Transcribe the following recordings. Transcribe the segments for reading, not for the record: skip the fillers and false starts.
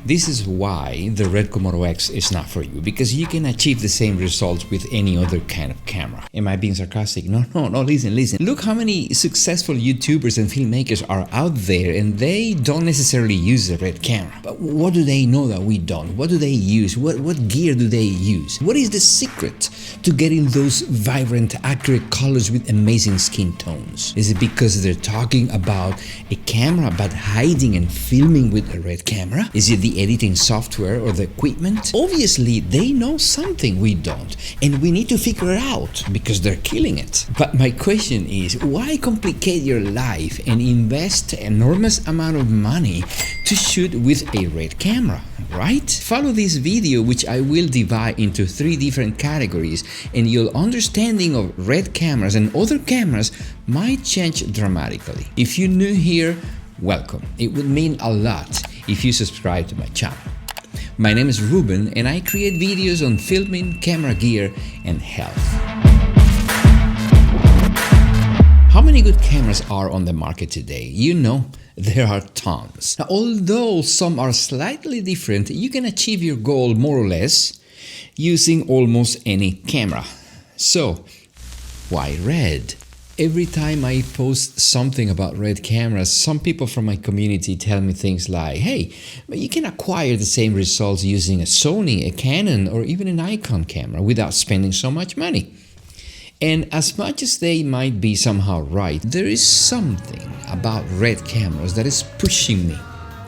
This is why the RED Komodo X is not for you, because you can achieve the same results with any other kind of camera. Am I being sarcastic? No, listen. Look how many successful YouTubers and filmmakers are out there, and they don't necessarily use the RED camera. But what do they know that we don't? What do they use? What gear do they use? What is the secret to getting those vibrant, accurate colors with amazing skin tones? Is it because they're talking about a camera but hiding and filming with a RED camera? Is it the editing software or the equipment? Obviously, they know something we don't, and we need to figure it out because they're killing it. But my question is, why complicate your life and invest an enormous amount of money to shoot with a RED camera, right? Follow this video, which I will divide into 3 different categories, and your understanding of RED cameras and other cameras might change dramatically. If you're new here, welcome. It would mean a lot if you subscribe to my channel. My name is Ruben, and I create videos on filming, camera gear, and health. How many good cameras are on the market today? You know, there are tons. Now, although some are slightly different, you can achieve your goal more or less using almost any camera. So, why RED? Every time I post something about RED cameras, some people from my community tell me things like, hey, you can acquire the same results using a Sony, a Canon, or even an Nikon camera without spending so much money. And as much as they might be somehow right, there is something about RED cameras that is pushing me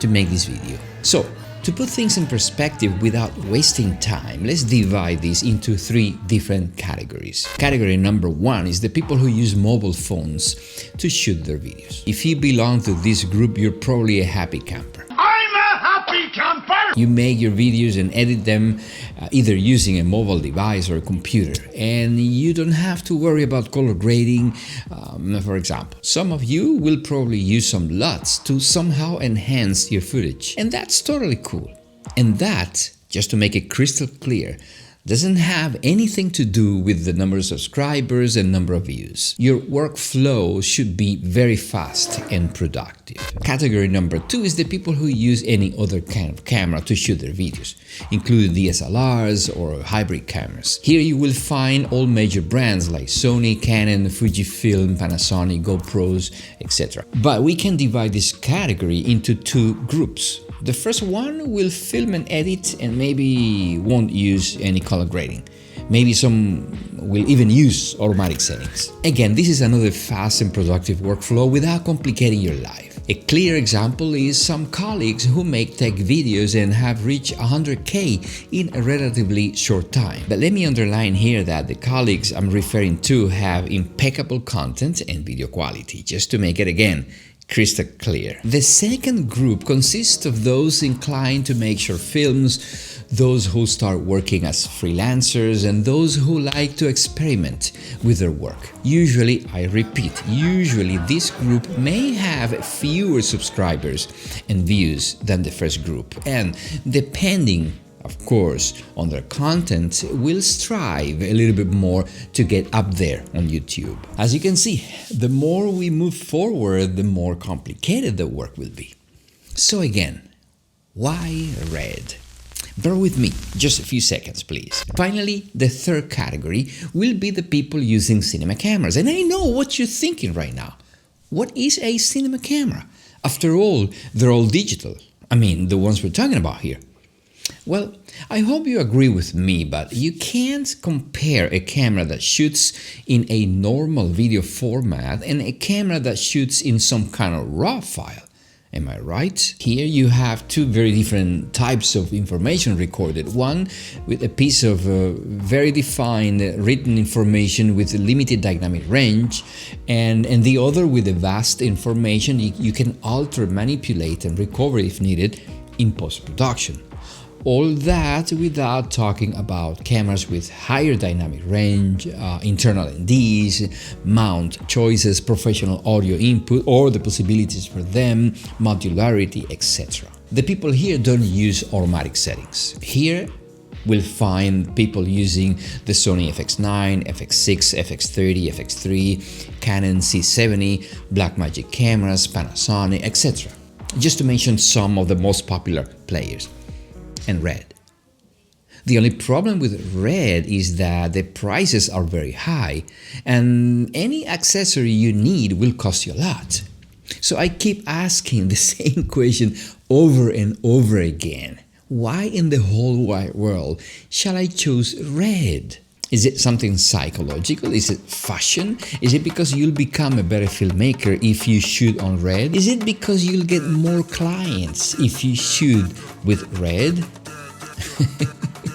to make this video. So, to put things in perspective without wasting time, let's divide this into 3 different categories. Category number 1 is the people who use mobile phones to shoot their videos. If you belong to this group, you're probably a happy camper. I'm a happy camper! You make your videos and edit them either using a mobile device or a computer, and you don't have to worry about color grading, for example. Some of you will probably use some LUTs to somehow enhance your footage, and that's totally cool. And that, just to make it crystal clear, doesn't have anything to do with the number of subscribers and number of views. Your workflow should be very fast and productive. Category number 2 is the people who use any other kind of camera to shoot their videos, including DSLRs or hybrid cameras. Here you will find all major brands like Sony, Canon, Fujifilm, Panasonic, GoPros, etc. But we can divide this category into 2 groups. The first one will film and edit and maybe won't use any color grading. Maybe some will even use automatic settings. Again, this is another fast and productive workflow without complicating your life. A clear example is some colleagues who make tech videos and have reached 100K in a relatively short time. But let me underline here that the colleagues I'm referring to have impeccable content and video quality, just to make it again crystal clear. The second group consists of those inclined to make short films, those who start working as freelancers, and those who like to experiment with their work. Usually, I repeat, usually this group may have fewer subscribers and views than the first group, and depending of course, on their content, will strive a little bit more to get up there on YouTube. As you can see, the more we move forward, the more complicated the work will be. So again, why RED? Bear with me just a few seconds, please. Finally, the third category will be the people using cinema cameras. And I know what you're thinking right now. What is a cinema camera? After all, they're all digital. I mean, the ones we're talking about here. Well, I hope you agree with me, but you can't compare a camera that shoots in a normal video format and a camera that shoots in some kind of RAW file. Am I right? Here you have 2 very different types of information recorded. One with a piece of very defined written information with a limited dynamic range, and the other with a vast information you can alter, manipulate, and recover if needed in post-production. All that without talking about cameras with higher dynamic range, internal NDs, mount choices, professional audio input or the possibilities for them, modularity, etc. The people here don't use automatic settings. Here we'll find people using the Sony FX9, FX6, FX30, FX3, Canon C70, Blackmagic cameras, Panasonic, etc. Just to mention some of the most popular players. and RED. The only problem with RED is that the prices are very high, and any accessory you need will cost you a lot. So I keep asking the same question over and over again. Why in the whole wide world shall I choose RED? Is it something psychological? Is it fashion? Is it because you'll become a better filmmaker if you shoot on RED? Is it because you'll get more clients if you shoot with RED?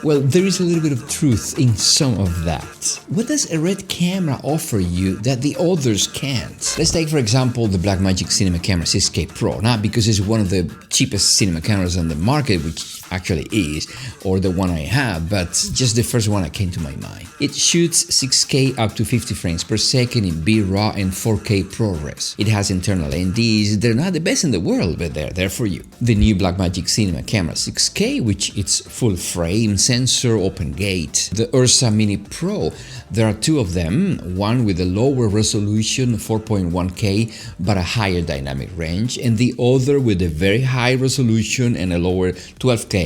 Well, there is a little bit of truth in some of that. What does a RED camera offer you that the others can't? Let's take, for example, the Blackmagic Cinema Camera 6K Pro, not because it's one of the cheapest cinema cameras on the market, which actually is, or the one I have, but just the first one that came to my mind. It shoots 6K up to 50 frames per second in B-RAW and 4K ProRes. It has internal NDs. They're not the best in the world, but they're there for you. The new Blackmagic Cinema Camera 6K, which it's full frame, sensor, open gate. The Ursa Mini Pro, there are two of them, one with a lower resolution 4.1K but a higher dynamic range, and the other with a very high resolution and a lower 12K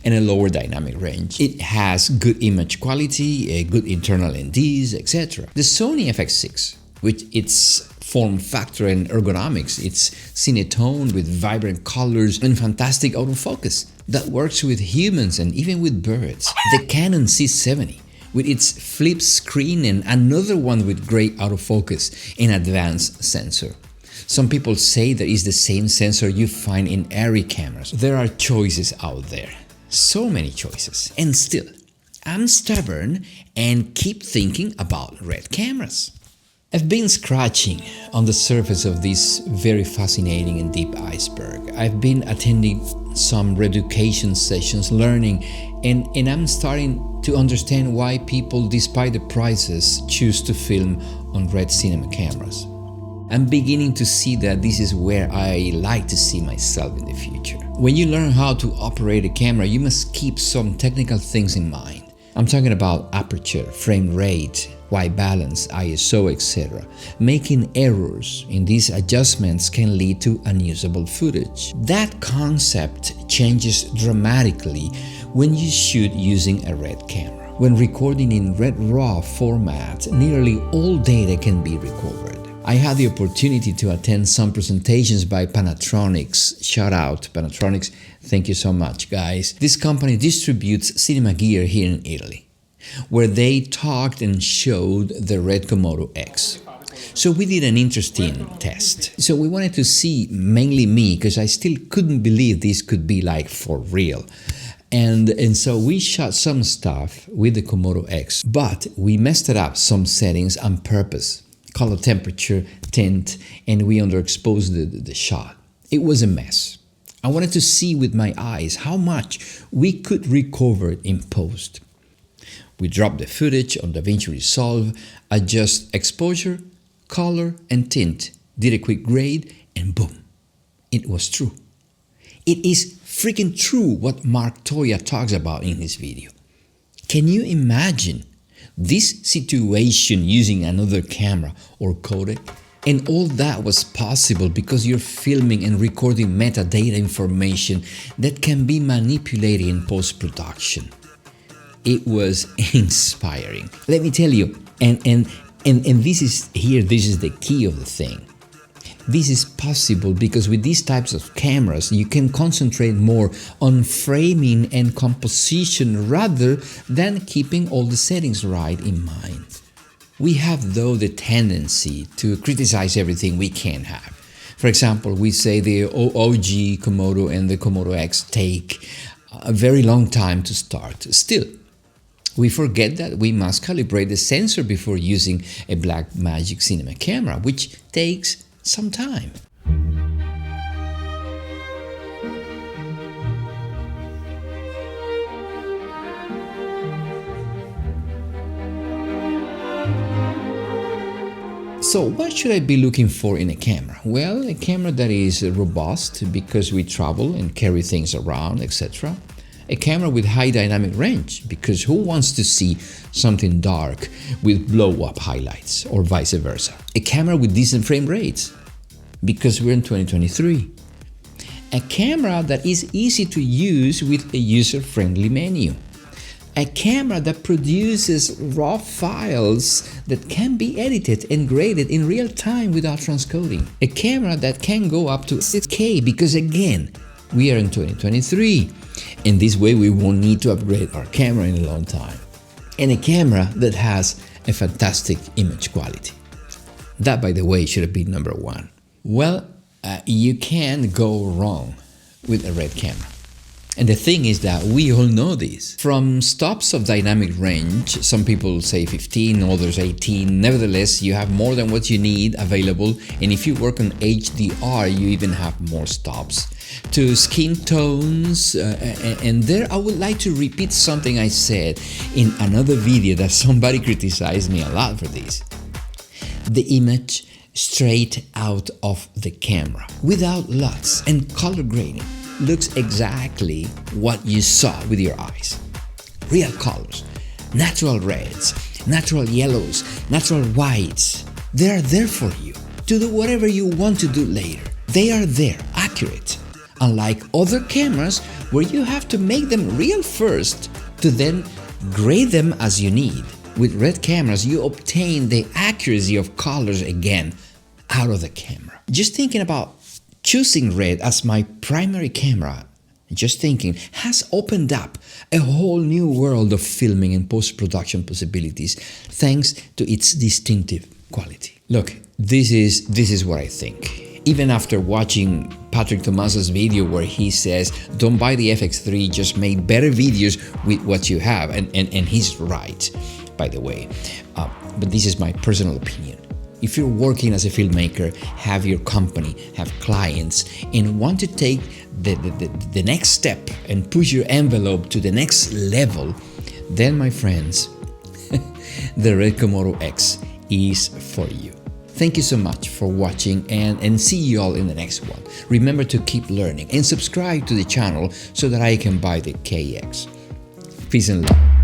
and a lower dynamic range. It has good image quality, a good internal NDs, etc. The Sony FX6, with its form factor and ergonomics, it's cinetone with vibrant colors and fantastic autofocus that works with humans and even with birds. The Canon C70 with its flip screen and another one with great autofocus and advanced sensor. Some people say that it's the same sensor you find in ARRI cameras. There are choices out there, so many choices, and still, I'm stubborn and keep thinking about RED cameras. I've been scratching on the surface of this very fascinating and deep iceberg. I've been attending some reeducation sessions, learning, and I'm starting to understand why people, despite the prices, choose to film on RED cinema cameras. I'm beginning to see that this is where I like to see myself in the future. When you learn how to operate a camera, you must keep some technical things in mind. I'm talking about aperture, frame rate, white balance, ISO, etc. Making errors in these adjustments can lead to unusable footage. That concept changes dramatically when you shoot using a RED camera. When recording in RED RAW format, nearly all data can be recovered. I had the opportunity to attend some presentations by Panatronics. Shout out Panatronics, thank you so much guys. This company distributes cinema gear here in Italy, where they talked and showed the RED Komodo X. So we did an interesting test. So we wanted to see, mainly me, because I still couldn't believe this could be like for real. And so we shot some stuff with the Komodo X, but we messed it up some settings on purpose. Color temperature, tint, and we underexposed the shot. It was a mess. I wanted to see with my eyes how much we could recover in post. We dropped the footage on DaVinci Resolve, adjust exposure, color, and tint, did a quick grade, and boom, it was true. It is freaking true what Mark Toya talks about in his video. Can you imagine this situation using another camera or codec? And all that was possible because you're filming and recording metadata information that can be manipulated in post-production. It was inspiring. Let me tell you, and this is the key of the thing. This is possible because with these types of cameras, you can concentrate more on framing and composition rather than keeping all the settings right in mind. We have, though, the tendency to criticize everything we can have. For example, we say the OG Komodo and the Komodo X take a very long time to start. Still, we forget that we must calibrate the sensor before using a Blackmagic Cinema camera, which takes some time. So what should I be looking for in a camera? Well, a camera that is robust because we travel and carry things around, etc. A camera with high dynamic range because who wants to see something dark with blow-up highlights or vice versa? A camera with decent frame rates because we're in 2023. A camera that is easy to use with a user-friendly menu. A camera that produces raw files that can be edited and graded in real time without transcoding. A camera that can go up to 6K because, again, we are in 2023, and this way we won't need to upgrade our camera in a long time. And a camera that has a fantastic image quality. That, by the way, should have been number one. Well, you can't go wrong with a RED camera. And the thing is that we all know this. From stops of dynamic range, some people say 15, others 18, nevertheless you have more than what you need available, and if you work on HDR you even have more stops. To skin tones, and there I would like to repeat something I said in another video that somebody criticized me a lot for this. The image straight out of the camera, without LUTs and color grading, looks exactly what you saw with your eyes. Real colors, natural reds, natural yellows, natural whites. They are there for you to do whatever you want to do later. They are there, accurate. Unlike other cameras where you have to make them real first to then grade them as you need. With RED cameras, you obtain the accuracy of colors again out of the camera. Just thinking about choosing RED as my primary camera, just thinking, has opened up a whole new world of filming and post-production possibilities thanks to its distinctive quality. Look, this is what I think. Even after watching Patrick Thomas's video where he says, don't buy the FX3, just make better videos with what you have, and he's right, by the way. But this is my personal opinion. If you're working as a filmmaker, have your company, have clients, and want to take the next step and push your envelope to the next level, then my friends, the RED Komodo X is for you. Thank you so much for watching, and see you all in the next one. Remember to keep learning and subscribe to the channel so that I can buy the KX. Peace and love.